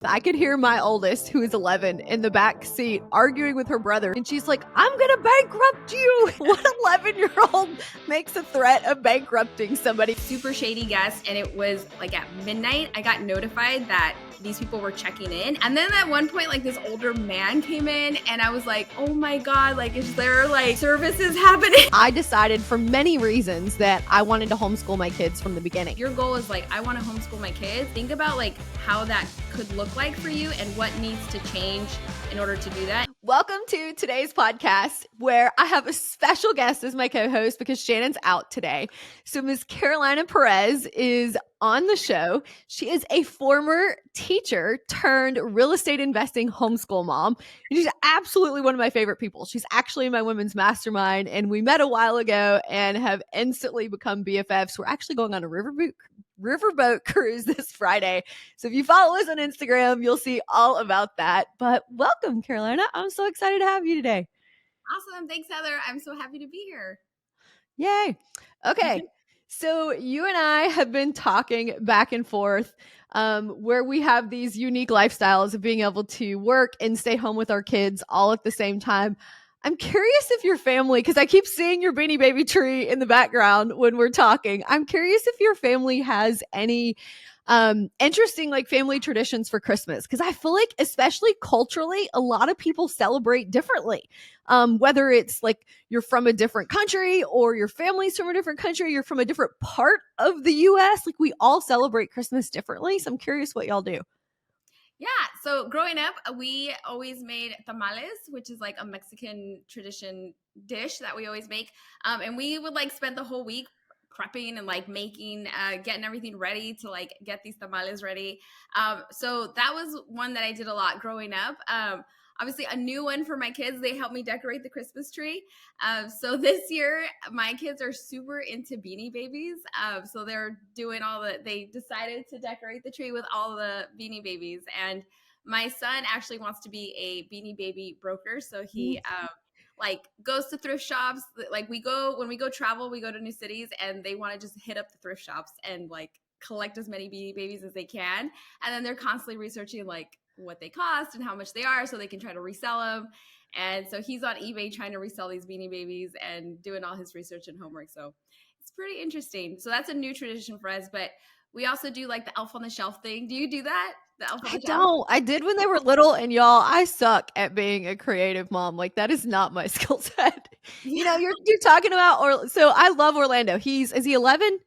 I could hear my oldest, who is 11, in the back seat arguing with her brother. And she's like, I'm going to bankrupt you. What 11-year-old makes a threat of bankrupting somebody? Super shady guest. And it was like at midnight, I got notified that these people were checking in. And then at one point, like this older man came in and I was like, oh my God, like, is there like services happening? I decided for many reasons that I wanted to homeschool my kids from the beginning. Your goal is like, I want to homeschool my kids. Think about like how that could look like for you and what needs to change in order to do that. Welcome to today's podcast, where I have a special guest as my co-host because Shannon's out today. So Ms. Carolina Perez is on the show. She is a former teacher turned real estate investing homeschool mom. And she's absolutely one of my favorite people. She's actually in my women's mastermind, and we met a while ago and have instantly become BFFs. We're actually going on a riverboat cruise this Friday. So if you follow us on Instagram, you'll see all about that. But welcome, Carolina. I'm so excited to have you today. Awesome. Thanks, Heather. I'm so happy to be here. Yay. Okay. So you and I have been talking back and forth where we have these unique lifestyles of being able to work and stay home with our kids all at the same time. I'm curious if your family, because I keep seeing your Beanie Baby tree in the background when we're talking. I'm curious if your family has any interesting like family traditions for Christmas, because I feel like, especially culturally, a lot of people celebrate differently. Whether it's like you're from a different country or your family's from a different country, you're from a different part of the US, like we all celebrate Christmas differently. So I'm curious what y'all do. Yeah. So growing up, we always made tamales, which is like a Mexican tradition dish that we always make. And we would like spend the whole week prepping and like making, getting everything ready to like get these tamales ready. So that was one that I did a lot growing up. Obviously a new one for my kids. They helped me decorate the Christmas tree. So this year, my kids are super into Beanie Babies. So they're doing they decided to decorate the tree with all the Beanie Babies. And my son actually wants to be a Beanie Baby broker. So he like goes to thrift shops. Like when we go travel, we go to new cities and they want to just hit up the thrift shops and like collect as many Beanie Babies as they can. And then they're constantly researching like what they cost and how much they are so they can try to resell them. And so he's on eBay trying to resell these Beanie Babies and doing all his research and homework. So it's pretty interesting. So that's a new tradition for us. But we also do like the Elf on the Shelf thing. Do you do that? The Elf on the Shelf? Don't. I did when they were little, and y'all, I suck at being a creative mom. Like that is not my skill set. Yeah. You know, you're talking about so I love Orlando. Is he 11?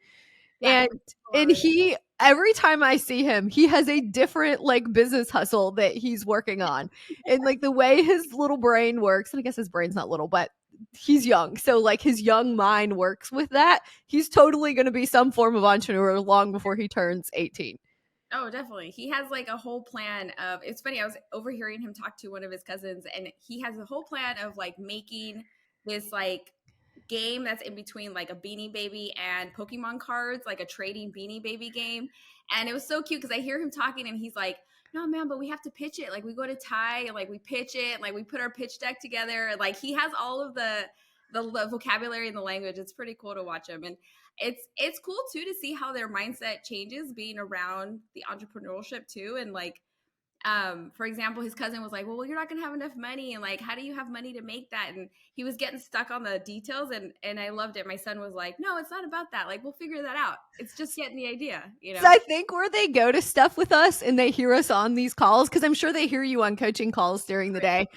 Yeah. And he, every time I see him, he has a different like business hustle that he's working on. And like the way his little brain works, and I guess his brain's not little, but he's young. So like his young mind works with that. He's totally going to be some form of entrepreneur long before he turns 18. Oh, definitely. He has like a whole plan of, it's funny, I was overhearing him talk to one of his cousins and he has a whole plan of like making this like game that's in between like a Beanie Baby and Pokemon cards, like a trading Beanie Baby game. And it was so cute because I hear him talking and he's like, no, man, but we have to pitch it. Like we go to Thai and like we pitch it and like we put our pitch deck together. And, like he has all of the vocabulary and the language. It's pretty cool to watch him. And it's cool too to see how their mindset changes being around the entrepreneurship too. And like, for example, his cousin was like, well, you're not going to have enough money. And like, how do you have money to make that? And he was getting stuck on the details. And I loved it. My son was like, no, it's not about that. Like, we'll figure that out. It's just getting the idea, you know? So I think where they go to stuff with us and they hear us on these calls, because I'm sure they hear you on coaching calls during the day.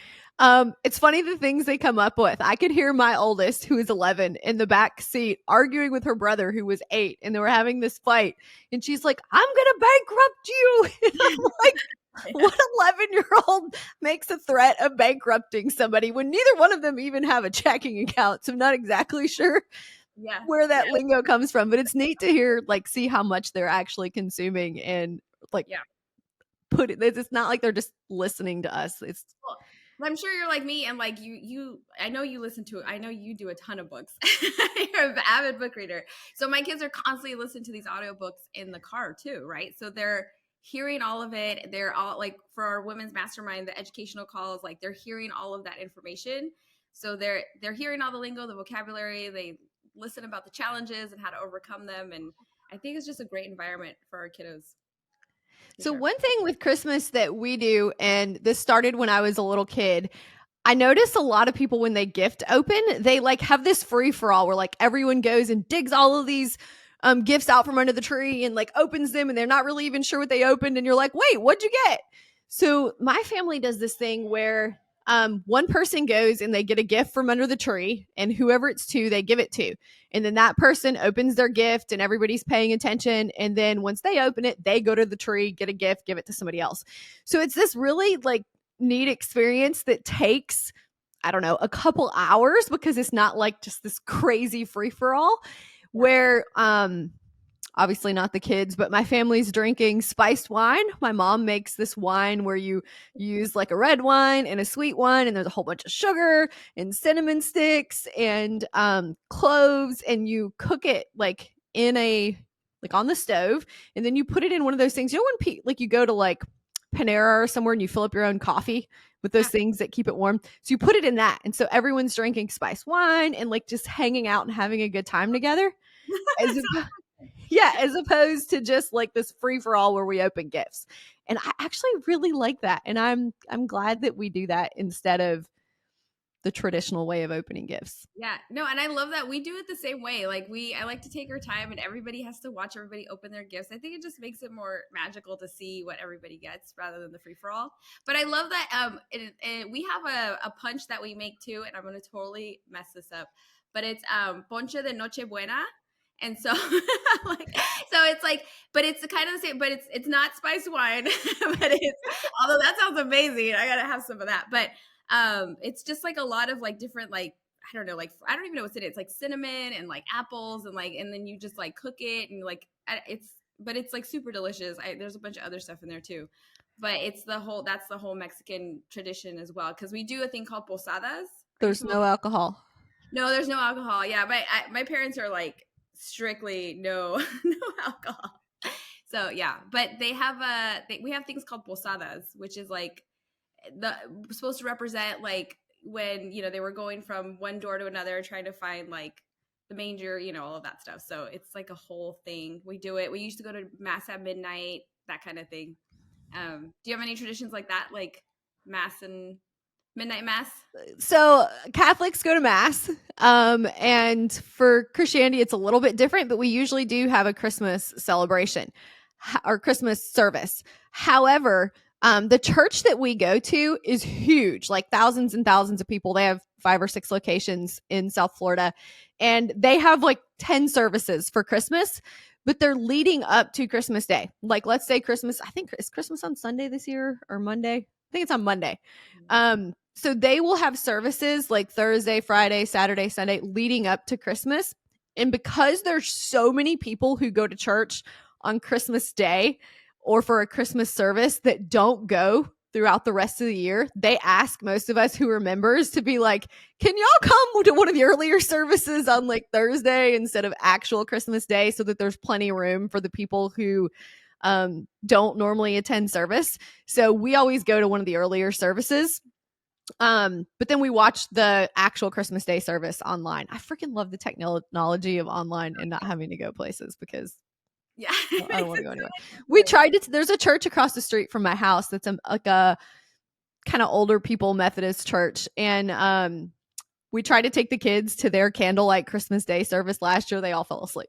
It's funny the things they come up with. I could hear my oldest, who is 11, in the back seat arguing with her brother, who was 8, and they were having this fight. And she's like, I'm going to bankrupt you. And I'm like, what 11-year-old makes a threat of bankrupting somebody when neither one of them even have a checking account? So I'm not exactly sure where that lingo comes from, but it's neat to hear, like, see how much they're actually consuming and like put it. It's not like they're just listening to us. It's cool. I'm sure you're like me and like I know you do a ton of books. You're an avid book reader. So my kids are constantly listening to these audiobooks in the car too, right? So they're hearing all of it. They're all like, for our women's mastermind, the educational calls, like they're hearing all of that information. So they're hearing all the lingo, the vocabulary, they listen about the challenges and how to overcome them. And I think it's just a great environment for our kiddos. for So sure. one thing with Christmas that we do, and this started when I was a little kid, I notice a lot of people when they gift open, they like have this free for all where like everyone goes and digs all of these gifts out from under the tree and like opens them and they're not really even sure what they opened and you're like, "Wait, what'd you get?" So my family does this thing where one person goes and they get a gift from under the tree and whoever it's to, they give it to. And then that person opens their gift and everybody's paying attention. And then once they open it, they go to the tree, get a gift, give it to somebody else. So it's this really like neat experience that takes, I don't know, a couple hours because it's not like just this crazy free for all where obviously not the kids, but my family's drinking spiced wine. My mom makes this wine where you use like a red wine and a sweet one, and there's a whole bunch of sugar and cinnamon sticks and cloves, and you cook it like in a like on the stove, and then you put it in one of those things. You know when like you go to like Panera or somewhere and you fill up your own coffee with those Yeah. things that keep it warm. So you put it in that, and so everyone's drinking spiced wine and like just hanging out and having a good time together. As yeah, as opposed to just like this free for all where we open gifts. And I actually really like that. And I'm glad that we do that instead of the traditional way of opening gifts. Yeah, no, and I love that we do it the same way. Like I like to take our time, and everybody has to watch everybody open their gifts. I think it just makes it more magical to see what everybody gets rather than the free for all. But I love that we have a punch that we make too, and I'm gonna totally mess this up, but it's ponche de noche buena. And so, like, so it's like, but it's kind of the same, but it's not spiced wine, but it's although that sounds amazing, I gotta have some of that. But it's just like a lot of like different like I don't know, like I don't even know what's in it. It's like cinnamon and like apples and like and then you just like cook it and like but it's like super delicious. There's a bunch of other stuff in there too, but it's that's the whole Mexican tradition as well because we do a thing called posadas. Are you There's familiar? no alcohol. No, there's no alcohol. Yeah, my parents are like strictly no no alcohol. So yeah, but they have we have things called posadas, which is like the supposed to represent like when they were going from one door to another trying to find like the manger, all of that stuff. So it's like a whole thing. We do it. We used to go to mass at midnight, that kind of thing. Do you have any traditions like that, like mass and midnight mass? So Catholics go to mass, and for Christianity, it's a little bit different, but we usually do have a Christmas celebration or Christmas service. However, the church that we go to is huge, like thousands and thousands of people. They have 5 or 6 locations in South Florida, and they have like 10 services for Christmas, but they're leading up to Christmas Day. Like, let's say Christmas, I think it's Christmas on Sunday this year or Monday. I think it's on Monday. So they will have services like Thursday, Friday, Saturday, Sunday leading up to Christmas. And because there's so many people who go to church on Christmas Day or for a Christmas service that don't go throughout the rest of the year, they ask most of us who are members to be like, can y'all come to one of the earlier services on like Thursday instead of actual Christmas Day so that there's plenty of room for the people who don't normally attend service. So we always go to one of the earlier services. But then we watched the actual Christmas Day service online. I freaking love the technology of online and not having to go places because Yeah. I don't want to go anywhere. We tried to. There's a church across the street from my house that's like a kind of older people Methodist church, and we tried to take the kids to their candlelight Christmas Day service last year. They all fell asleep.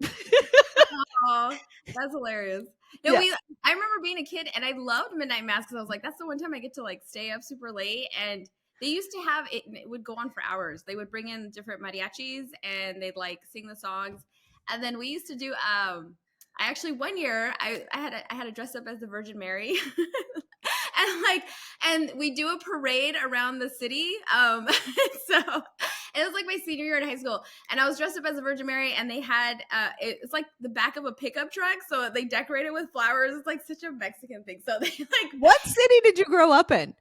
Oh, that's hilarious. No, Yeah. I remember being a kid and I loved midnight mass because I was like, that's the one time I get to like stay up super late. And they used to have it would go on for hours. They would bring in different mariachis and they'd like sing the songs. And then we used to do I actually one year I had to dress up as the Virgin Mary. and we do a parade around the city. So it was like my senior year in high school, and I was dressed up as a Virgin Mary, and they had it's like the back of a pickup truck, so they decorated with flowers. It's like such a Mexican thing. So they like What city did you grow up in?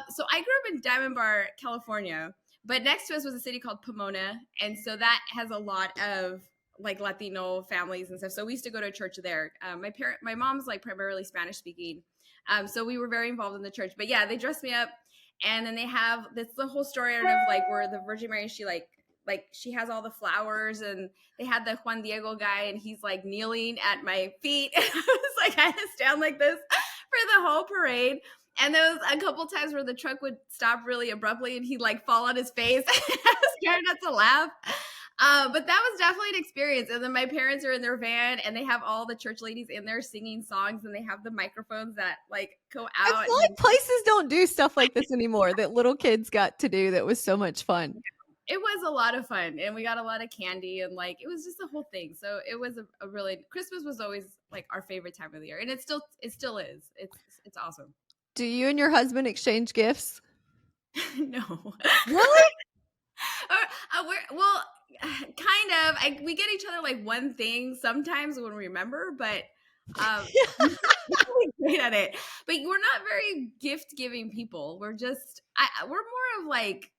so I grew up in Diamond Bar, California, but next to us was a city called Pomona, and so that has a lot of like Latino families and stuff. So we used to go to church there. My mom's like primarily Spanish speaking, so we were very involved in the church. But yeah, they dressed me up, and then they have the whole story of like where the Virgin Mary she she has all the flowers, and they had the Juan Diego guy, and he's like kneeling at my feet. And I was like, I had to stand like this for the whole parade. And there was a couple times where the truck would stop really abruptly and he'd like fall on his face. I was scared not to laugh. But that was definitely an experience. And then my parents are in their van and they have all the church ladies in there singing songs and they have the microphones that like go I out. feel like places don't do stuff like this anymore that little kids got to do that was so much fun. It was a lot of fun and we got a lot of candy and like it was just a whole thing. So it was a really Christmas was always like our favorite time of the year. And it still is. It's awesome. Do you and your husband exchange gifts? No. Really? Well, kind of. We get each other like one thing sometimes when we remember, but we're great at it. But we're not very gift giving people. We're we're more of like,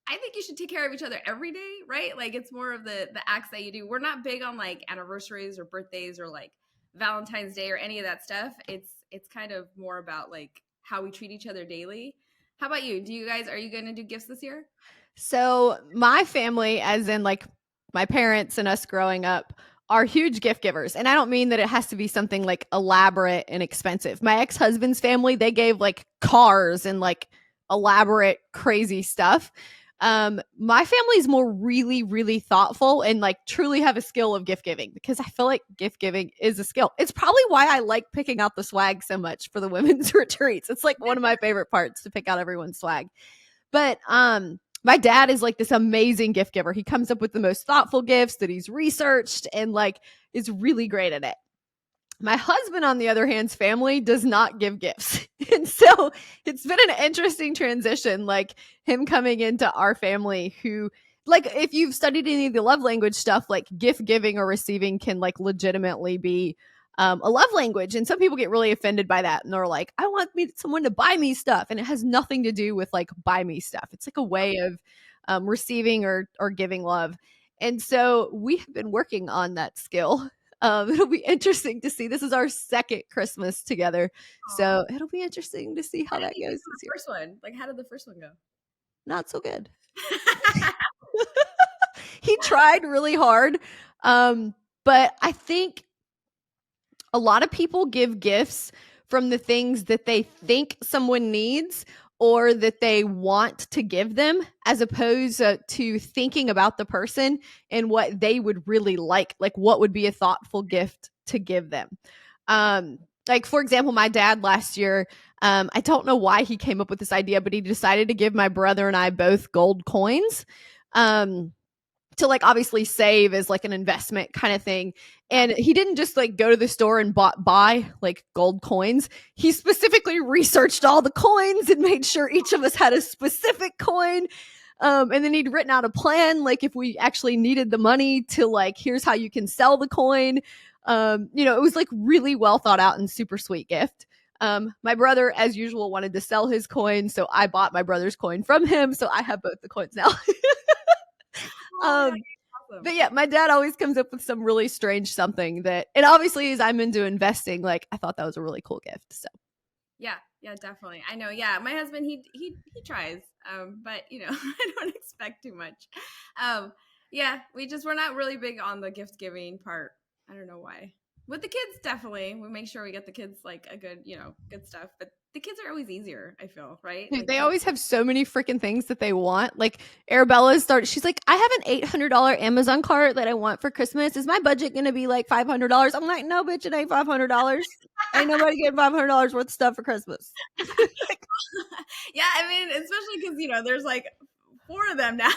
I think you should take care of each other every day, right? Like it's more of the acts that you do. We're not big on like anniversaries or birthdays or like Valentine's Day or any of that stuff. It's kind of more about like how we treat each other daily. How about you? Are you going to do gifts this year? So my family, as in like my parents and us growing up, are huge gift givers. And I don't mean that it has to be something like elaborate and expensive. My ex-husband's family, they gave like cars and like elaborate, crazy stuff. My family's more really, really thoughtful and like truly have a skill of gift giving because I feel like gift giving is a skill. It's probably why I like picking out the swag so much for the women's retreats. It's like one of my favorite parts to pick out everyone's swag. But my dad is like this amazing gift giver. He comes up with the most thoughtful gifts that he's researched and like is really great at it. My husband, on the other hand's family does not give gifts. And so it's been an interesting transition, like him coming into our family who, like, if you've studied any of the love language stuff, like gift giving or receiving can like legitimately be a love language. And some people get really offended by that. And they're like, I want someone to buy me stuff. And it has nothing to do with like buy me stuff. It's like a way of receiving or giving love. And so we have been working on that skill. It'll be interesting to see. This is our second Christmas together. So it'll be interesting to see how that goes this year. First one. Like, how did the first one go? Not so good. He tried really hard. But I think a lot of people give gifts from the things that they think someone needs or that they want to give them, as opposed to thinking about the person and what they would really like what would be a thoughtful gift to give them. Like, for example, my dad last year, I don't know why he came up with this idea, but he decided to give my brother and I both gold coins. To like obviously save as like an investment kind of thing. And he didn't just like go to the store and buy like gold coins. He specifically researched all the coins and made sure each of us had a specific coin. And then he'd written out a plan, like if we actually needed the money to like, here's how you can sell the coin. It was like really well thought out and super sweet gift. My brother, as usual, wanted to sell his coin. So I bought my brother's coin from him. So I have both the coins now. Awesome. But yeah, my dad always comes up with some really strange something that, and obviously as I'm into investing, like I thought that was a really cool gift. So yeah, definitely. I know. Yeah, my husband, he tries, but I don't expect too much. Yeah, we're not really big on the gift giving part. I don't know why. With the kids, definitely, we make sure we get the kids like a good, good stuff. But the kids are always easier, I feel, right? Dude, like, they always have so many freaking things that they want. Like Arabella she's like, I have an $800 Amazon cart that I want for Christmas. Is my budget going to be like $500? I'm like, no, bitch, it ain't $500. Ain't nobody getting $500 worth of stuff for Christmas. Yeah, I mean, especially because, there's like 4 of them now.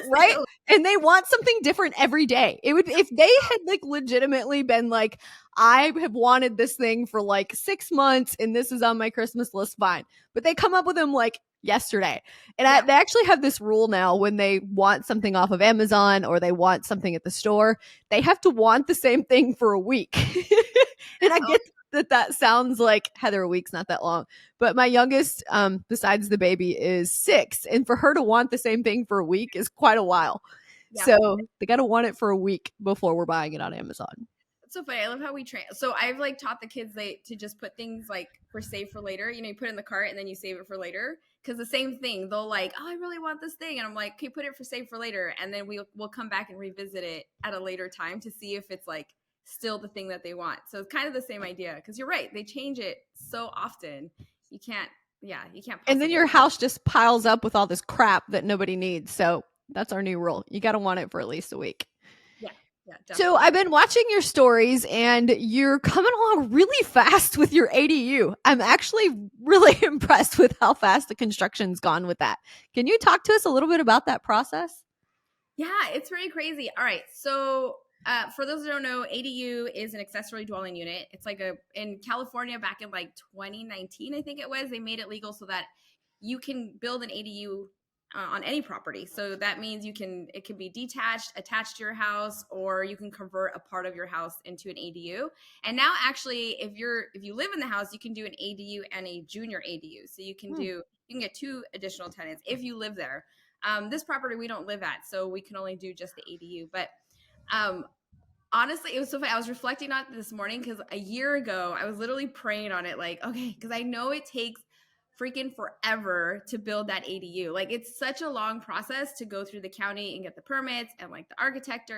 Right? And they want something different every day. It would, if they had like legitimately been like, I have wanted this thing for like 6 months and this is on my Christmas list, fine. But they come up with them like yesterday. And they actually have this rule now when they want something off of Amazon or they want something at the store, they have to want the same thing for a week. And I get that sounds like, Heather, a week's not that long. But my youngest, besides the baby, is 6. And for her to want the same thing for a week is quite a while. Yeah. So they got to want it for a week before we're buying it on Amazon. It's so funny. I love how we train. So I've like taught the kids to just put things like for save for later. You put it in the cart and then you save it for later. Because the same thing, they'll like, oh, I really want this thing. And I'm like, okay, put it for save for later. And then we'll come back and revisit it at a later time to see if it's like still the thing that they want. So it's kind of the same idea, because you're right, they change it so often. You can't And then possibly. your house just piles up with all this crap that nobody needs. So that's our new rule. You got to want it for at least a week. Yeah, yeah, So definitely. I've been watching your stories and you're coming along really fast with your ADU. I'm actually really impressed with how fast the construction's gone with that. Can you talk to us a little bit about that process? Yeah, it's pretty crazy. All right. So, for those who don't know, ADU is an accessory dwelling unit. It's like in California back in like 2019, I think it was, they made it legal so that you can build an ADU on any property. So that means it can be detached, attached to your house, or you can convert a part of your house into an ADU. And now actually, if you live in the house, you can do an ADU and a junior ADU. So you can get 2 additional tenants if you live there. This property we don't live at, so we can only do just the ADU. But um, honestly, it was so funny. I was reflecting on it this morning because a year ago, I was literally praying on it, like, okay, because I know it takes freaking forever to build that ADU. Like, it's such a long process to go through the county and get the permits and like the architect,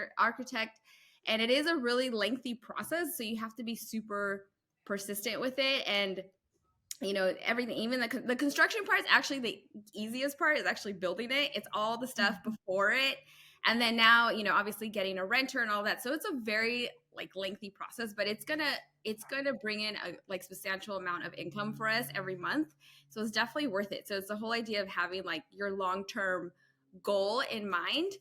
and it is a really lengthy process. So you have to be super persistent with it. And everything, even the construction part is actually the easiest part, is actually building it. It's all the stuff before it, and then now obviously getting a renter and all that. So it's a very like lengthy process, but it's gonna bring in a like substantial amount of income for us every month. So it's definitely worth it. So it's the whole idea of having like your long-term goal in mind.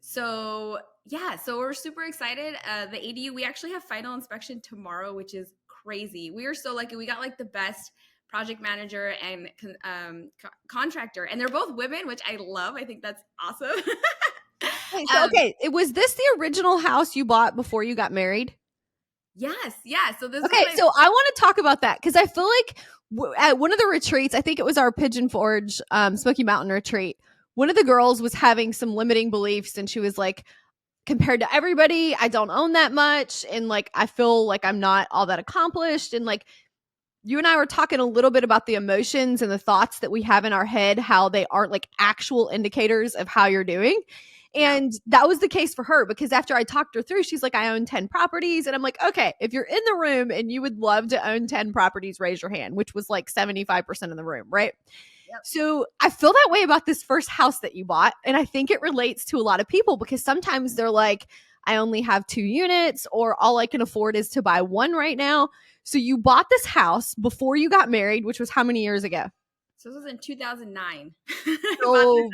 So yeah, so we're super excited. The ADU, we actually have final inspection tomorrow, which is crazy. We are so lucky. We got like the best project manager and contractor, and they're both women, which I love. I think that's awesome. Wait, so okay, was this the original house you bought before you got married? Yes, yeah. So this was Okay, my so I want to talk about that because I feel like at one of the retreats, I think it was our Pigeon Forge Smoky Mountain retreat, one of the girls was having some limiting beliefs and she was like, compared to everybody, I don't own that much. And like, I feel like I'm not all that accomplished. And like, you and I were talking a little bit about the emotions and the thoughts that we have in our head, how they aren't like actual indicators of how you're doing. yeah. And that was the case for her because after I talked her through, she's like, I own 10 properties. And I'm like, okay, if you're in the room and you would love to own 10 properties, raise your hand, which was like 75% of the room, right? Yep. So I feel that way about this first house that you bought. And I think it relates to a lot of people because sometimes they're like, I only have 2 units or all I can afford is to buy one right now. So you bought this house before you got married, which was how many years ago? So this was in 2009. So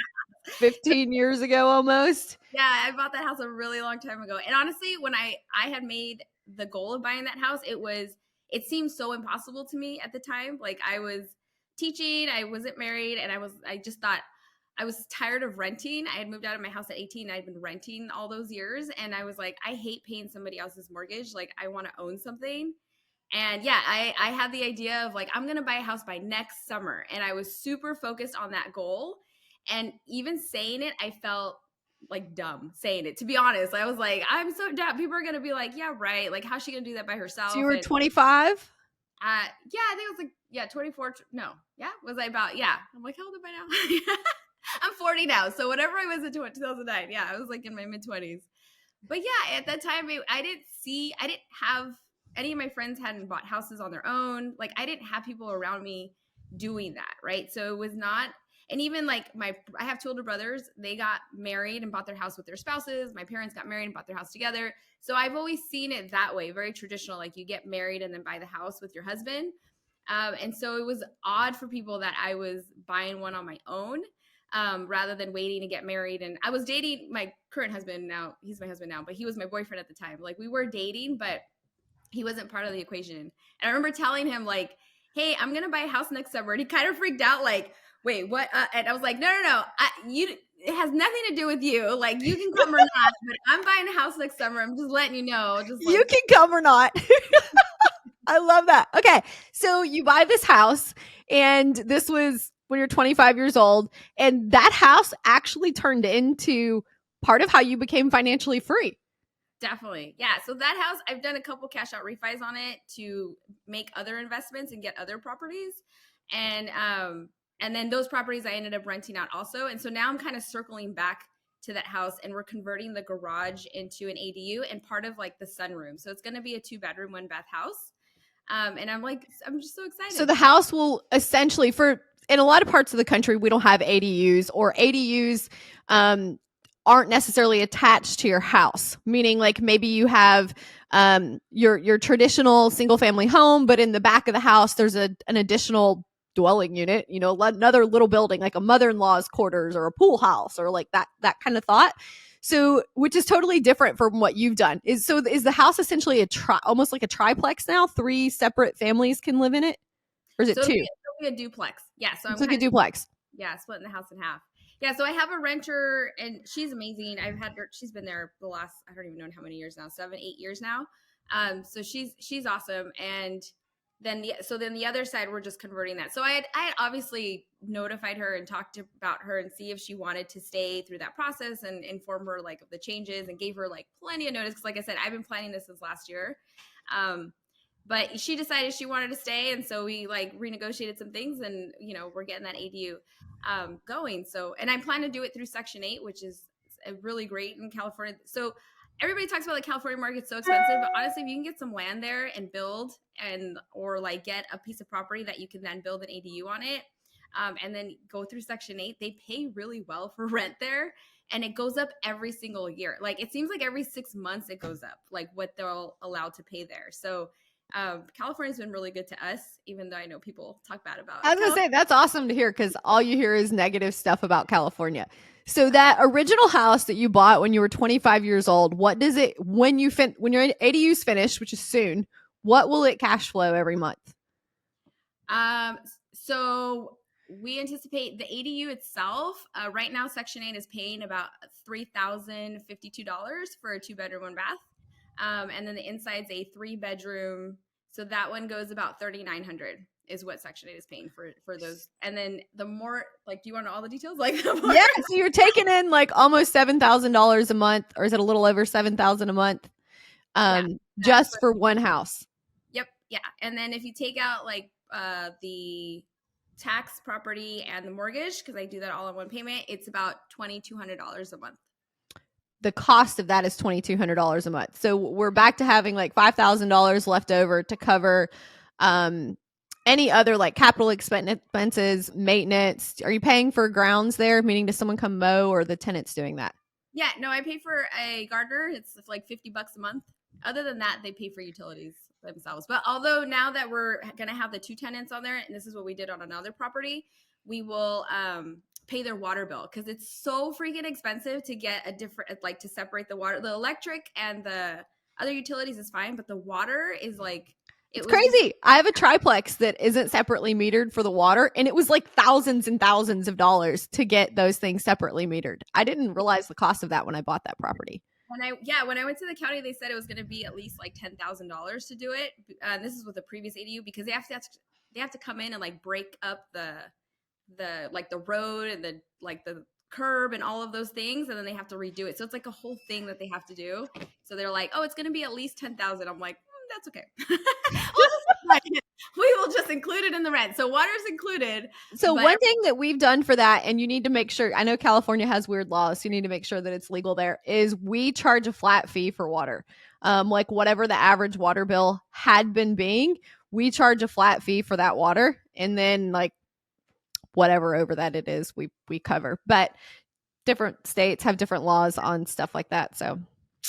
15 years ago almost. Yeah, I bought that house a really long time ago. And honestly, when I had made the goal of buying that house, it seemed so impossible to me at the time. Like, I was teaching, I wasn't married, and I just thought I was tired of renting. I had moved out of my house at 18. I'd been renting all those years, and I was like, I hate paying somebody else's mortgage. Like, I want to own something. And yeah, I had the idea of like, I'm going to buy a house by next summer. And I was super focused on that goal. And even saying it, I felt like dumb saying it, to be honest. I was like, I'm so dumb. People are going to be like, yeah, right. Like, how's she going to do that by So you herself? were And 25? yeah, I think it was like, yeah, 24. No, yeah, was I about, yeah. I'm like, how old am I now? I'm 40 now. So whatever I was in 2009, yeah, I was like in my mid 20s. But yeah, at that time, I didn't have any of my friends hadn't bought houses on their own. Like, I didn't have people around me doing that, right? So it was not, and even like I have 2 older brothers. They got married and bought their house with their spouses. My parents got married and bought their house together. So I've always seen it that way, very traditional. Like, you get married and then buy the house with your husband. And so it was odd for people that I was buying one on my own. Rather than waiting to get married. And I was dating my current husband now. He's my husband now, but he was my boyfriend at the time. Like, we were dating, but he wasn't part of the equation. And I remember telling him like, hey, I'm going to buy a house next summer. And he kind of freaked out like, wait, what? And I was like, no. It has nothing to do with you. Like, you can come or not, but I'm buying a house next summer. I'm just letting you know. Just like, You can come or not. I love that. Okay. So you buy this house, and this was when you're 25 years old, and that house actually turned into part of how you became financially free. definitely. Yeah. So that house, I've done a couple cash out refis on it to make other investments and get other properties. And then those properties I ended up renting out also. And so now I'm kind of circling back to that house, and we're converting the garage into an ADU and part of like the sunroom. So it's going to be a 2-bedroom, 1-bath house. And I'm just so excited. So the house will essentially, in a lot of parts of the country, we don't have ADUs, or ADUs aren't necessarily attached to your house. Meaning, like maybe you have your traditional single family home, but in the back of the house, there's an additional dwelling unit. Another little building, like a mother-in-law's quarters or a pool house, or like that kind of thought. So, which is totally different from what you've done. Is the house essentially almost like a triplex now? 3 separate families can live in it, or is it 2? It'll be a duplex. Yeah, so it's like a duplex. Yeah, splitting the house in half. Yeah, so I have a renter, and she's amazing. I've had her; she's been there the last, I don't even know how many years now, 7, 8 years now. So she's awesome. And then the other side, we're just converting that. So I had obviously notified her and talked about her and see if she wanted to stay through that process and inform her like of the changes, and gave her like plenty of notice. Because like I said, I've been planning this since last year. But she decided she wanted to stay, and so we like renegotiated some things, and we're getting that ADU going. So, and I plan to do it through Section 8, which is really great in California. So everybody talks about the California market's so expensive, but honestly, if you can get some land there and build, or like get a piece of property that you can then build an ADU on it, and then go through Section 8, they pay really well for rent there. And it goes up every single year. Like it seems like every 6 months it goes up, like what they're allowed to pay there. So California's been really good to us, even though I know people talk bad about it. I was gonna say, that's awesome to hear, because all you hear is negative stuff about California. So that original house that you bought when you were 25 years old, what does it, when your ADU's finished, which is soon, what will it cash flow every month? So we anticipate the ADU itself, right now Section 8 is paying about $3,052 for a 2-bedroom, 1-bath. And then the inside's a 3-bedroom. So that one goes about $3,900 is what Section 8 is paying for those. And then the more, like, do you want to know all the details? Like, yeah. So you're taking in like almost $7,000 a month, or is it a little over $7,000 a month? Just for one house. Yep. Yeah. And then if you take out like the tax, property, and the mortgage, because I do that all in one payment, it's about $2,200 a month. The cost of that is $2,200 a month. So we're back to having like $5,000 left over to cover any other like capital expenses, maintenance. Are you paying for grounds there? Meaning, does someone come mow, or the tenants doing that? Yeah, no, I pay for a gardener. It's like $50 a month. Other than that, they pay for utilities themselves. But although now that we're going to have the 2 tenants on there, and this is what we did on another property, we will pay their water bill, because it's so freaking expensive to get a different, like, to separate the water. The electric and the other utilities is fine, but the water is like, it's crazy. I have a triplex that isn't separately metered for the water, and it was like thousands and thousands of dollars to get those things separately metered. I didn't realize the cost of that when I bought that property. When I went to the county, they said it was going to be at least like $10,000 to do it. This is with the previous ADU, because they have to come in and like break up the like the road and the curb and all of those things, and then they have to redo it. So it's like a whole thing that they have to do. So they're like, oh, it's going to be at least $10,000. I'm like, that's okay. We will just include it in the rent. So water's included. So one thing that we've done for that, and you need to make sure, I know California has weird laws, so you need to make sure that it's legal there, is we charge a flat fee for water. Like whatever the average water bill had been being, we charge a flat fee for that water. And then like whatever over that it is, we cover. But different states have different laws on stuff like that. So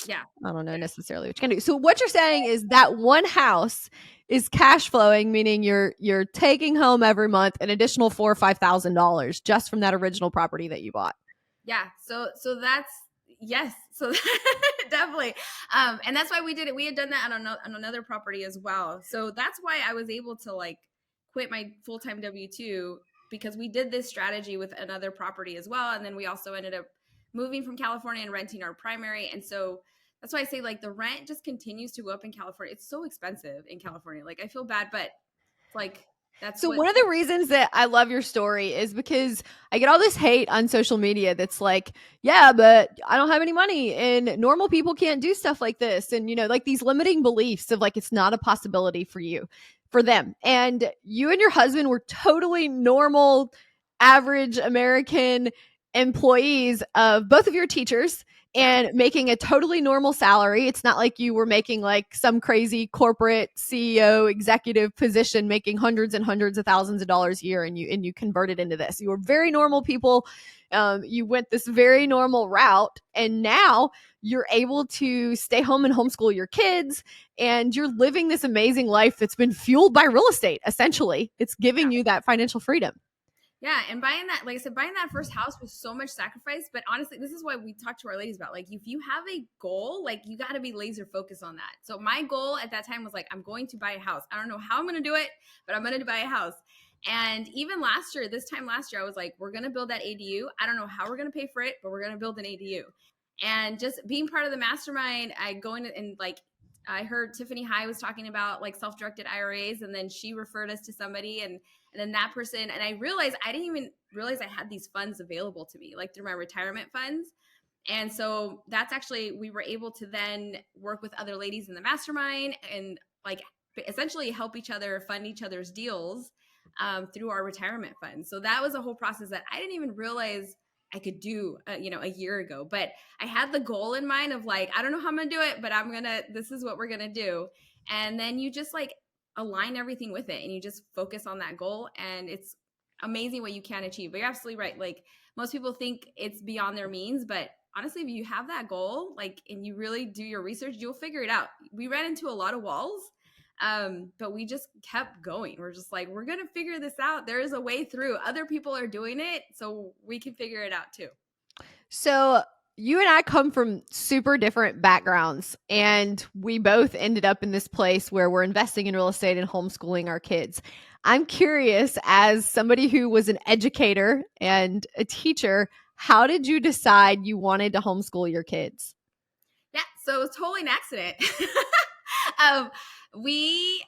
yeah, I don't know necessarily what you can do. So what you're saying is that one house is cash flowing, meaning you're taking home every month an additional $4,000 or $5,000 just from that original property that you bought. Yeah. So that's, yes. So definitely. And that's why we did it. We had done that on another property as well. So that's why I was able to like quit my full-time W-2, because we did this strategy with another property as well. And then we also ended up moving from California and renting our primary. And so that's why I say like the rent just continues to go up in California. It's so expensive in California. Like I feel bad, but like that's so one of the reasons that I love your story is because I get all this hate on social media that's like, yeah, but I don't have any money and normal people can't do stuff like this. And, like these limiting beliefs of like, it's not a possibility for them. And you and your husband were totally normal, average American, employees of both of your teachers Yeah. and making a totally normal salary. It's not like you were making like some crazy corporate CEO executive position making hundreds and hundreds of thousands of dollars a year, and you converted into this. You were very normal people. You went this very normal route, and now you're able to stay home and homeschool your kids, and you're living this amazing life that's been fueled by real estate. Essentially, it's giving you that financial freedom. Yeah, and buying that, like I said, buying that first house was so much sacrifice. But honestly, this is what we talk to our ladies about. Like, if you have a goal, like you got to be laser focused on that. So my goal at that time was like, I'm going to buy a house. I don't know how I'm going to do it, but I'm going to buy a house. And even last year, this time last year, I was like, we're going to build that ADU. I don't know how we're going to pay for it, but we're going to build an ADU. And just being part of the mastermind, I go in and like, I heard Tiffany High was talking about like self-directed IRAs, and then she referred us to somebody, and then that person, and I realized I didn't even realize I had these funds available to me, like through my retirement funds. And so that's actually, we were able to then work with other ladies in the mastermind and like essentially help each other fund each other's deals through our retirement funds. So that was a whole process that I didn't even realize I could do, a year ago. But I had the goal in mind of like, I don't know how I'm gonna do it, but this is what we're gonna do. And then you just like align everything with it and you just focus on that goal, and it's amazing what you can achieve. But you're absolutely right. Like, most people think it's beyond their means, but honestly, if you have that goal, like, and you really do your research, you'll figure it out. We ran into a lot of walls, but we just kept going. We're just like, we're gonna figure this out. There is a way through. Other people are doing it, so we can figure it out too. So you and I come from super different backgrounds, and we both ended up in this place where we're investing in real estate and homeschooling our kids. I'm curious, as somebody who was an educator and a teacher, how did you decide you wanted to homeschool your kids? Yeah, so it was totally an accident. um, we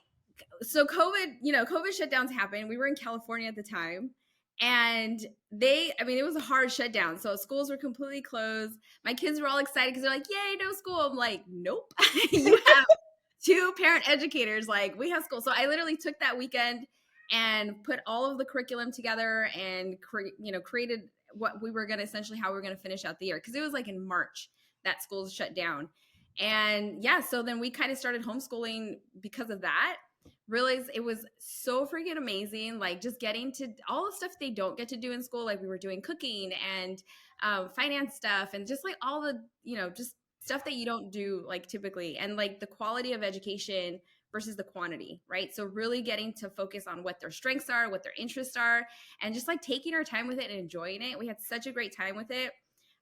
so COVID shutdowns happened. We were in California at the time. And it was a hard shutdown. So schools were completely closed. My kids were all excited because they're like, yay, no school. I'm like, nope. You have two parent educators, like, we have school. So I literally took that weekend and put all of the curriculum together and created what we were going to essentially how we were going to finish out the year, because it was like in March that schools shut down. And yeah, so then we kind of started homeschooling because of that. Realized it was so freaking amazing, like just getting to all the stuff they don't get to do in school. Like, we were doing cooking and finance stuff, and just like all the just stuff that you don't do like typically, and like the quality of education versus the quantity, right? So really getting to focus on what their strengths are, what their interests are, and just like taking our time with it and enjoying it. We had such a great time with it,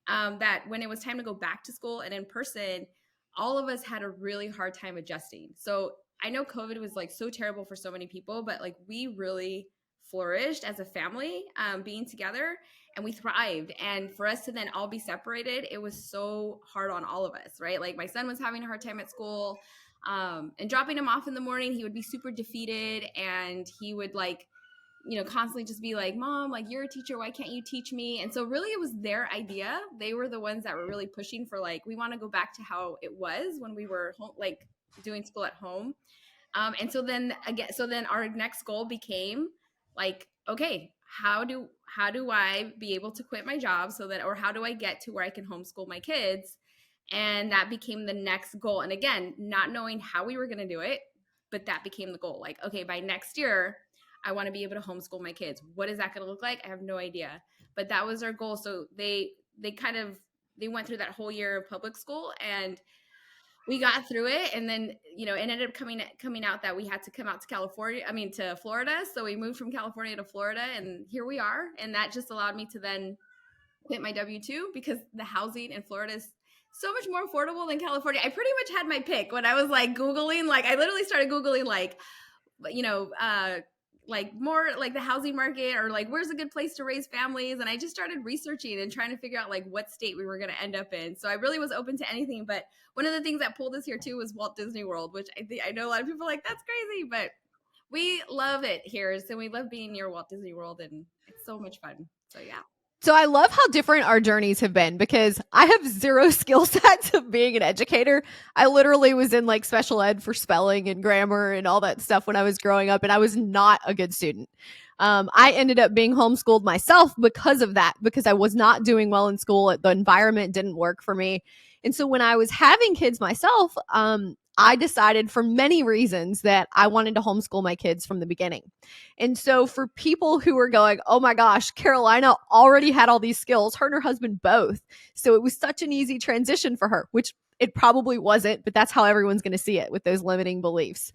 that when it was time to go back to school and in person, all of us had a really hard time adjusting. So I know COVID was like so terrible for so many people, but like we really flourished as a family, being together, and we thrived. And for us to then all be separated, it was so hard on all of us, right? Like, my son was having a hard time at school, and dropping him off in the morning, he would be super defeated, and he would like constantly just be like, Mom, like, you're a teacher, why can't you teach me? And so really it was their idea. They were the ones that were really pushing for like, we want to go back to how it was when we were home, like doing school at home. And so then our next goal became like, okay, how do I be able to quit my job so that, or how do I get to where I can homeschool my kids? And that became the next goal. And again, not knowing how we were going to do it, but that became the goal. Like, okay, by next year, I want to be able to homeschool my kids. What is that going to look like? I have no idea. But that was our goal. So they went through that whole year of public school, and we got through it. And then it ended up coming out that we had to come out to to Florida. So we moved from California to Florida, and here we are. And that just allowed me to then quit my W-2, because the housing in Florida is so much more affordable than California. I pretty much had my pick when I was like Googling, like I literally started Googling like, like more like the housing market, or like where's a good place to raise families. And I just started researching and trying to figure out like what state we were going to end up in. So I really was open to anything. But one of the things that pulled us here too was Walt Disney World, which I know a lot of people are like, that's crazy, but we love it here. So we love being near Walt Disney World, and it's so much fun. So yeah. So I love how different our journeys have been because I have zero skill sets of being an educator. I literally was in like special ed for spelling and grammar and all that stuff when I was growing up, and I was not a good student. I ended up being homeschooled myself because of that, because I was not doing well in school. The environment didn't work for me. And so when I was having kids myself, I decided for many reasons that I wanted to homeschool my kids from the beginning. And so for people who are going, oh my gosh, Carolina already had all these skills, her and her husband both. So it was such an easy transition for her, which it probably wasn't, but that's how everyone's going to see it with those limiting beliefs.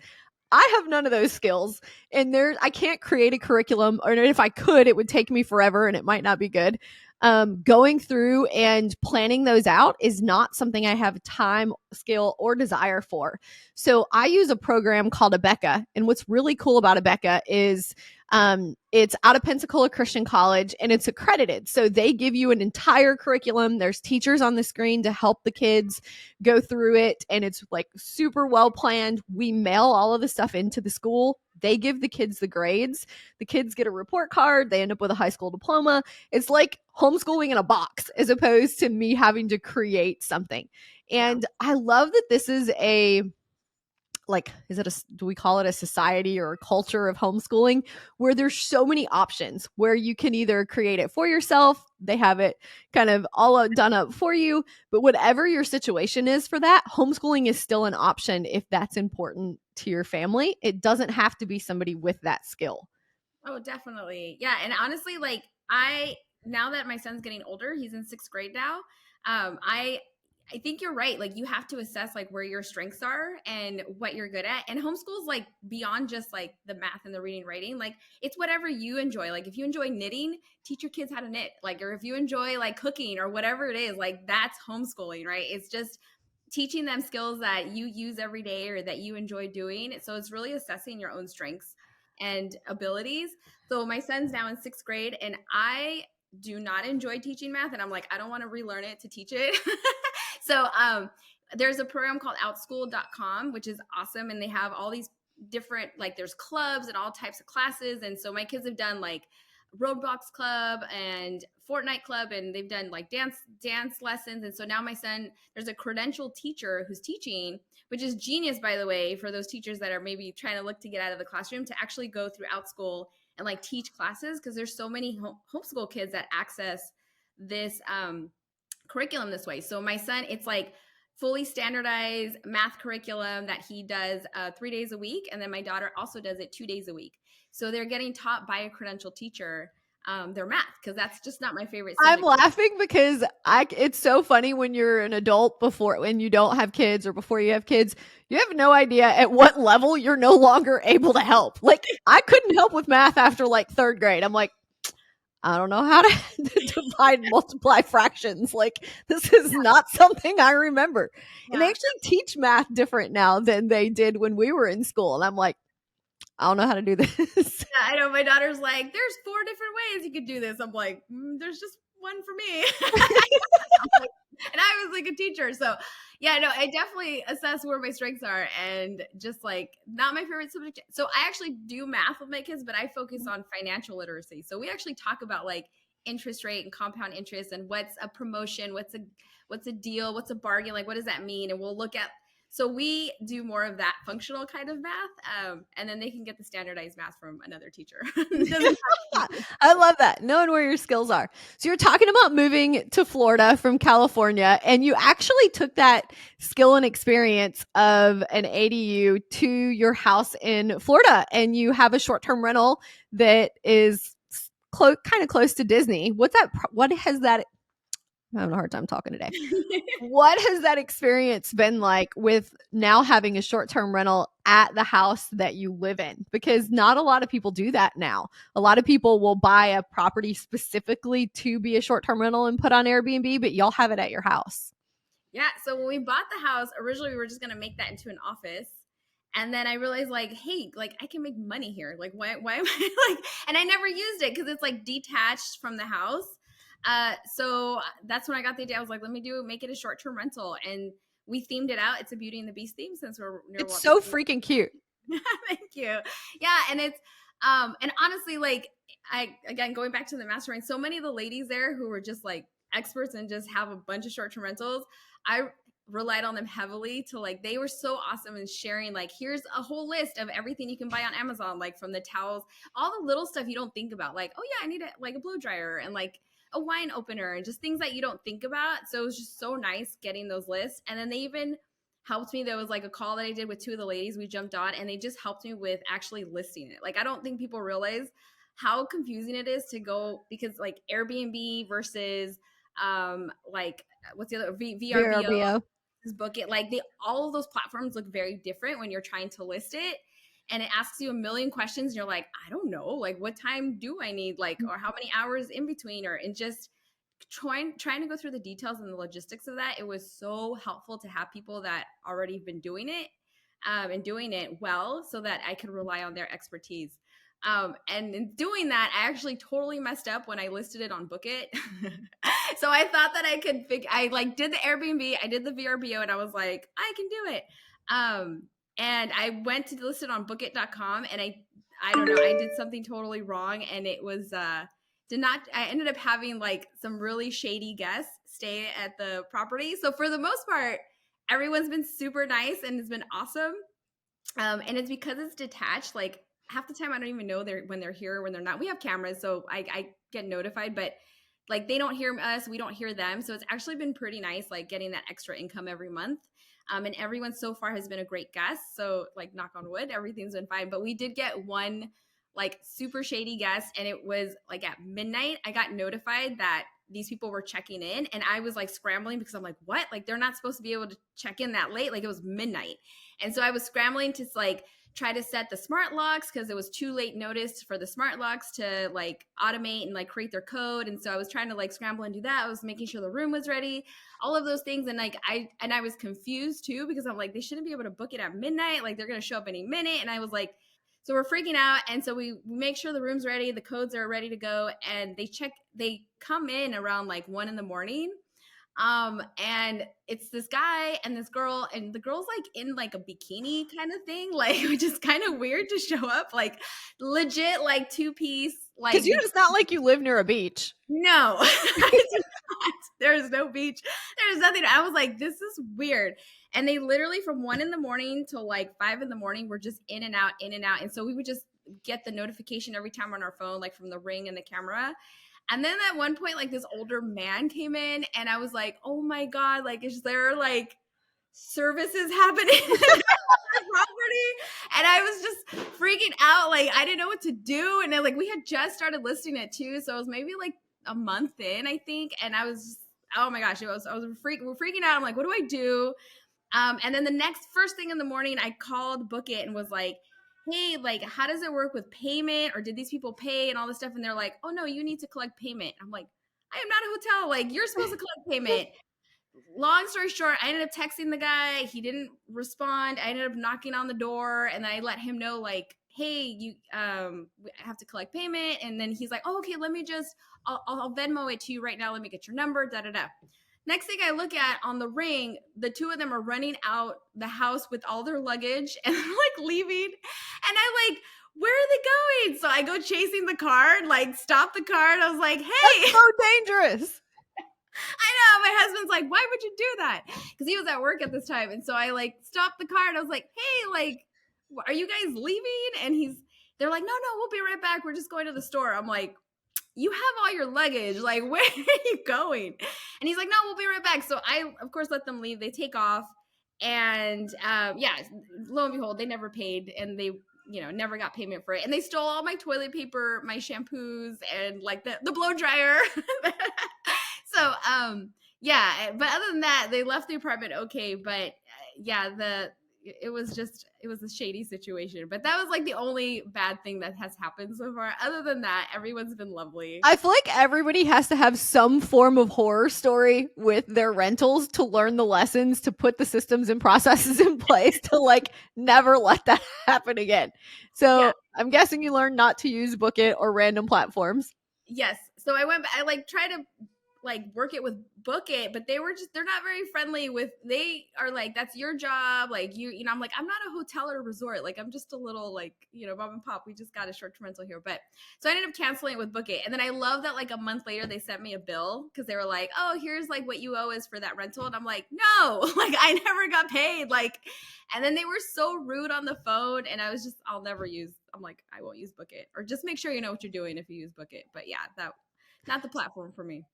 I have none of those skills, and I can't create a curriculum, or if I could, it would take me forever and it might not be good. Going through and planning those out is not something I have time, skill, or desire for. So I use a program called Abeka, and what's really cool about Abeka is it's out of Pensacola Christian College, and it's accredited. So they give you an entire curriculum. There's teachers on the screen to help the kids go through it, and it's like super well planned. We mail all of the stuff into the school. They give the kids the grades. The kids get a report card. They end up with a high school diploma. It's like homeschooling in a box as opposed to me having to create something. And I love that this is do we call it a society or a culture of homeschooling where there's so many options where you can either create it for yourself, they have it kind of all done up for you, but whatever your situation is for that, homeschooling is still an option if that's important to your family. It doesn't have to be somebody with that skill. Oh, definitely. Yeah. And honestly, like now that my son's getting older, he's in 6th grade now. I think you're right. Like you have to assess like where your strengths are and what you're good at. And homeschool's like beyond just like the math and the reading, writing. Like it's whatever you enjoy. Like if you enjoy knitting, teach your kids how to knit. Like, or if you enjoy like cooking or whatever it is, like that's homeschooling, right? It's just teaching them skills that you use every day or that you enjoy doing. So it's really assessing your own strengths and abilities. So my son's now in 6th grade, and I do not enjoy teaching math, and I'm like, I don't want to relearn it to teach it. So there's a program called outschool.com, which is awesome, and they have all these different, like there's clubs and all types of classes. And so my kids have done like Roadblocks Club and Fortnite Club, and they've done like dance lessons. And so now my son, there's a credentialed teacher who's teaching, which is genius, by the way, for those teachers that are maybe trying to look to get out of the classroom, to actually go through Outschool and like teach classes, because there's so many homeschool kids that access this curriculum this way. So my son, it's like fully standardized math curriculum that he does 3 days a week, and then my daughter also does it 2 days a week. So they're getting taught by a credentialed teacher their math, because that's just not my favorite subject. I'm laughing because it's so funny when you're an adult when you don't have kids or before you have kids, you have no idea at what level you're no longer able to help. Like I couldn't help with math after like 3rd grade. I'm like, I don't know how to divide, multiply fractions. Like this is not something I remember. Yeah. And they actually teach math different now than they did when we were in school. And I'm like, I don't know how to do this. Yeah, I know. My daughter's like, there's 4 different ways you could do this. I'm like, there's just one for me. And I was like a teacher. So yeah, no, I definitely assess where my strengths are, and just like not my favorite subject. So I actually do math with my kids, but I focus on financial literacy. So we actually talk about like interest rate and compound interest, and what's a promotion, what's a deal, what's a bargain, like what does that mean? And we'll look at, so we do more of that functional kind of math, and then they can get the standardized math from another teacher. I love that. Knowing where your skills are. So you're talking about moving to Florida from California, and you actually took that skill and experience of an ADU to your house in Florida, and you have a short-term rental that is kind of close to Disney. What has that I'm having a hard time talking today. What has that experience been like with now having a short-term rental at the house that you live in? Because not a lot of people do that now. A lot of people will buy a property specifically to be a short-term rental and put on Airbnb, but y'all have it at your house. Yeah. So when we bought the house, originally we were just going to make that into an office. And then I realized like, hey, like I can make money here. Like why am I like, and I never used it because it's like detached from the house. So that's when I got the idea. I was like, make it a short-term rental, and we themed it out. It's a Beauty and the Beast theme, since we're near. It's so freaking cute. Thank you. Yeah. And And honestly, like again, going back to the mastermind, so many of the ladies there who were just like experts and just have a bunch of short-term rentals, I relied on them heavily to like, they were so awesome in sharing, like, here's a whole list of everything you can buy on Amazon, like from the towels, all the little stuff you don't think about, like, oh yeah, I need like a blow dryer and like a wine opener and just things that you don't think about. So it was just so nice getting those lists. And then they even helped me. There was like a call that I did with two of the ladies. We jumped on and they just helped me with actually listing it. Like, I don't think people realize how confusing it is to go, because like Airbnb versus like what's the other VRBO, VRBO. book it, like they, all of those platforms look very different when you're trying to list it, and it asks you a million questions and you're like, I don't know, like what time do I need, like, or how many hours in between, or, and just trying to go through the details and the logistics of that. It was so helpful to have people that already been doing it, and doing it well, so that I could rely on their expertise. And in doing that, I actually totally messed up when I listed it on Book It. So I thought that I could I like did the Airbnb, I did the VRBO, and I was like, I can do it. And I went to list it on bookit.com, and I don't know, I did something totally wrong, and it was I ended up having like some really shady guests stay at the property. So for the most part, everyone's been super nice and it's been awesome. And it's because it's detached. Like half the time, I don't even know when they're here or when they're not. We have cameras, so I get notified, but like they don't hear us, we don't hear them. So it's actually been pretty nice, like getting that extra income every month. And everyone so far has been a great guest. So like knock on wood, everything's been fine. But we did get one like super shady guest, and it was like at midnight, I got notified that these people were checking in, and I was like scrambling because I'm like, what? Like they're not supposed to be able to check in that late. Like it was midnight. And so I was scrambling to like try to set the smart locks because it was too late notice for the smart locks to like automate and like create their code. And so I was trying to like scramble and do that. I was making sure the room was ready, all of those things. And like I was confused too, because I'm like, they shouldn't be able to book it at midnight. Like they're going to show up any minute. And I was like, so we're freaking out. And so we make sure the room's ready, the codes are ready to go. And they come in around like 1 a.m. And it's this guy and this girl, and the girl's like in like a bikini kind of thing, like which is kind of weird to show up, like legit like two-piece, like Because it's not like you live near a beach. no. I do not. There's no beach, there's nothing. I was like, this is weird. And they literally from 1 a.m. till like 5 a.m. were just in and out, in and out. And so we would just get the notification every time on our phone, like from the Ring and the camera. And then at one point, like this older man came in, and I was like, oh my God, like, is there like services happening on the property? And I was just freaking out. Like, I didn't know what to do. And then like, we had just started listing it too. So it was maybe like a month in, I think. And I was just, oh my gosh, we're freaking out. I'm like, what do I do? And then the first thing in the morning, I called Book It and was like, hey, like, how does it work with payment? Or did these people pay and all this stuff? And they're like, oh, no, you need to collect payment. I'm like, I am not a hotel. Like, you're supposed to collect payment. Long story short, I ended up texting the guy. He didn't respond. I ended up knocking on the door, and I let him know, like, hey, you have to collect payment. And then he's like, oh, okay, let me just, I'll Venmo it to you right now. Let me get your number, da-da-da. Next thing I look at on the Ring, the two of them are running out the house with all their luggage and they're like leaving. And I'm like, where are they going? So I go chasing the car, like stop the car. And I was like, hey. That's so dangerous. I know. My husband's like, why would you do that? Because he was at work at this time. And so I like stopped the car and I was like, hey, like, are you guys leaving? And they're like, no, we'll be right back. We're just going to the store. I'm like, you have all your luggage. Like, where are you going? And he's like, no, we'll be right back. So I, of course, let them leave. They take off. And yeah, lo and behold, they never paid. And they, never got payment for it. And they stole all my toilet paper, my shampoos, and like the blow dryer. So, yeah. But other than that, they left the apartment okay. But yeah, it was a shady situation. But that was like the only bad thing that has happened so far. Other than that, everyone's been lovely. I feel like everybody has to have some form of horror story with their rentals to learn the lessons, to put the systems and processes in place to like never let that happen again. So yeah. I'm guessing you learned not to use Book It or random platforms. Yes. So I like tried to like work it with book it, but they're not very friendly with, they are like, that's your job, like I'm like, I'm not a hotel or a resort, like I'm just a little like, mom and pop, we just got a short-term rental here. But so I ended up canceling it with book it, and then I love that like a month later they sent me a bill because they were like, oh, here's like what you owe us for that rental, and I'm like, no, like I never got paid, like. And then they were so rude on the phone, and I was just, I'm like, I won't use book it, or just make sure you know what you're doing if you use book it. But yeah, that not the platform for me.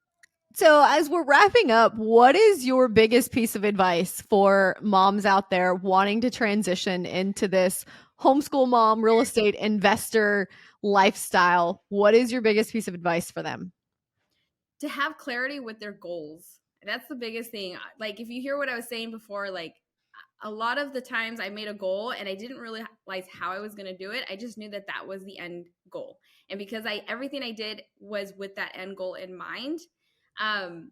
So, as we're wrapping up, what is your biggest piece of advice for moms out there wanting to transition into this homeschool mom, real estate investor lifestyle? What is your biggest piece of advice for them? To have clarity with their goals. That's the biggest thing. Like, if you hear what I was saying before, like, a lot of the times I made a goal and I didn't realize how I was going to do it. I just knew that that was the end goal. And because everything I did was with that end goal in mind, um,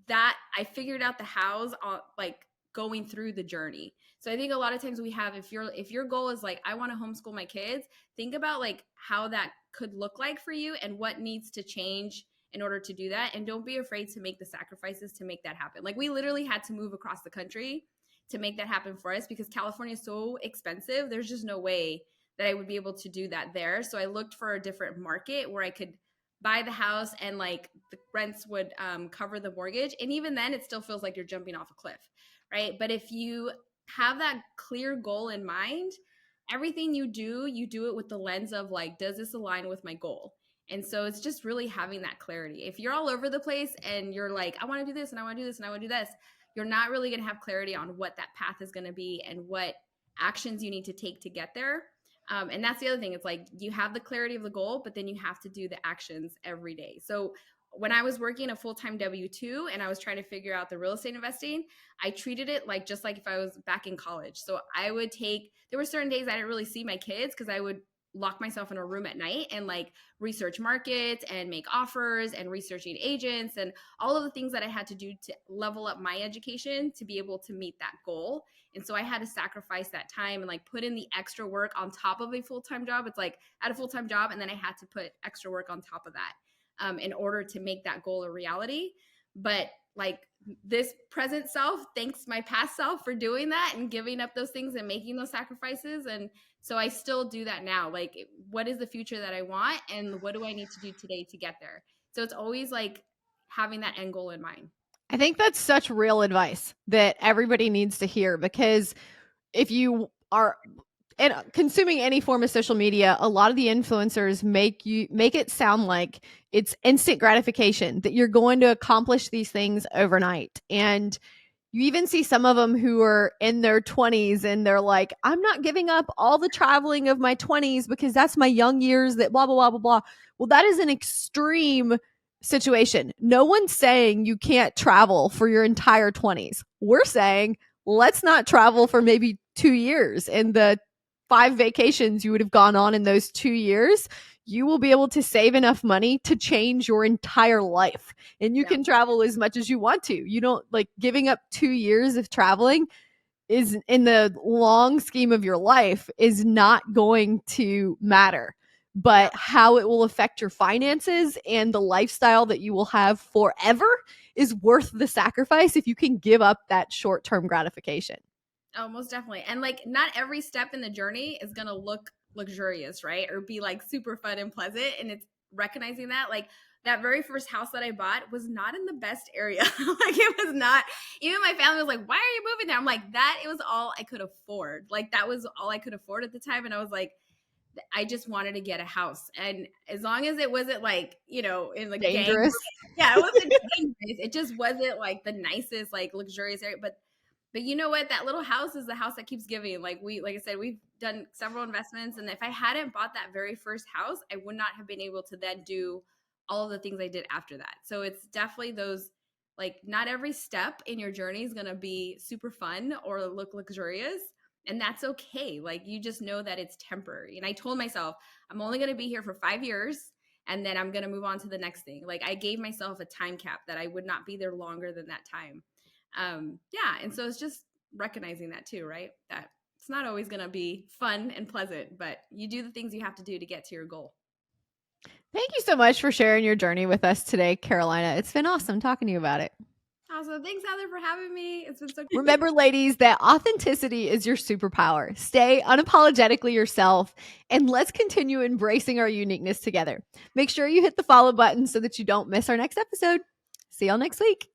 that I figured out the hows on like going through the journey. So I think a lot of times we have, if your goal is like, I want to homeschool my kids, think about like how that could look like for you and what needs to change in order to do that. And don't be afraid to make the sacrifices to make that happen. Like, we literally had to move across the country to make that happen for us because California is so expensive. There's just no way that I would be able to do that there. So I looked for a different market where I could buy the house and like the rents would cover the mortgage. And even then, it still feels like you're jumping off a cliff, right? But if you have that clear goal in mind, everything you do it with the lens of like, does this align with my goal? And so it's just really having that clarity. If you're all over the place and you're like, I want to do this and I want to do this and I want to do this, you're not really going to have clarity on what that path is going to be and what actions you need to take to get there. And that's the other thing. It's like you have the clarity of the goal, but then you have to do the actions every day. So when I was working a full-time W-2 and I was trying to figure out the real estate investing, I treated it like just like if I was back in college. So there were certain days I didn't really see my kids because I would lock myself in a room at night and like research markets and make offers and researching agents and all of the things that I had to do to level up my education to be able to meet that goal. And so I had to sacrifice that time and like put in the extra work on top of a full-time job. It's like I had a full-time job and then I had to put extra work on top of that in order to make that goal a reality. But like this present self thanks my past self for doing that and giving up those things and making those sacrifices. And so I still do that now. Like, what is the future that I want and what do I need to do today to get there? So it's always like having that end goal in mind. I think that's such real advice that everybody needs to hear because if you are and consuming any form of social media, a lot of the influencers make it sound like it's instant gratification, that you're going to accomplish these things overnight. And you even see some of them who are in their 20s and they're like, I'm not giving up all the traveling of my 20s because that's my young years that blah, blah, blah, blah, blah. Well, that is an extreme situation. No one's saying you can't travel for your entire 20s. We're saying, let's not travel for maybe 2 years. And the 5 vacations you would have gone on in those 2 years, you will be able to save enough money to change your entire life. And you can travel as much as you want to. You don't like giving up 2 years of traveling is in the long scheme of your life is not going to matter. But how it will affect your finances and the lifestyle that you will have forever is worth the sacrifice if you can give up that short-term gratification. Oh, most definitely. And like, not every step in the journey is going to look luxurious, right? Or be like super fun and pleasant. And it's recognizing that, like, that very first house that I bought was not in the best area. Like, it was not, even my family was like, why are you moving there? I'm like, it was all I could afford. Like, that was all I could afford at the time. And I was like, I just wanted to get a house. And as long as it wasn't like, in the dangerous. yeah, it wasn't dangerous. It just wasn't like the nicest, like luxurious area. But you know what? That little house is the house that keeps giving. Like I said, we've done several investments. And if I hadn't bought that very first house, I would not have been able to then do all of the things I did after that. So it's definitely those, like, not every step in your journey is going to be super fun or look luxurious. And that's okay. Like, you just know that it's temporary. And I told myself, I'm only going to be here for 5 years and then I'm going to move on to the next thing. Like, I gave myself a time cap that I would not be there longer than that time. Yeah. And so it's just recognizing that too, right? That it's not always going to be fun and pleasant, but you do the things you have to do to get to your goal. Thank you so much for sharing your journey with us today, Carolina. It's been awesome talking to you about it. Awesome. Thanks, Heather, for having me. It's been so cool. Remember, ladies, that authenticity is your superpower. Stay unapologetically yourself, and let's continue embracing our uniqueness together. Make sure you hit the follow button so that you don't miss our next episode. See y'all next week.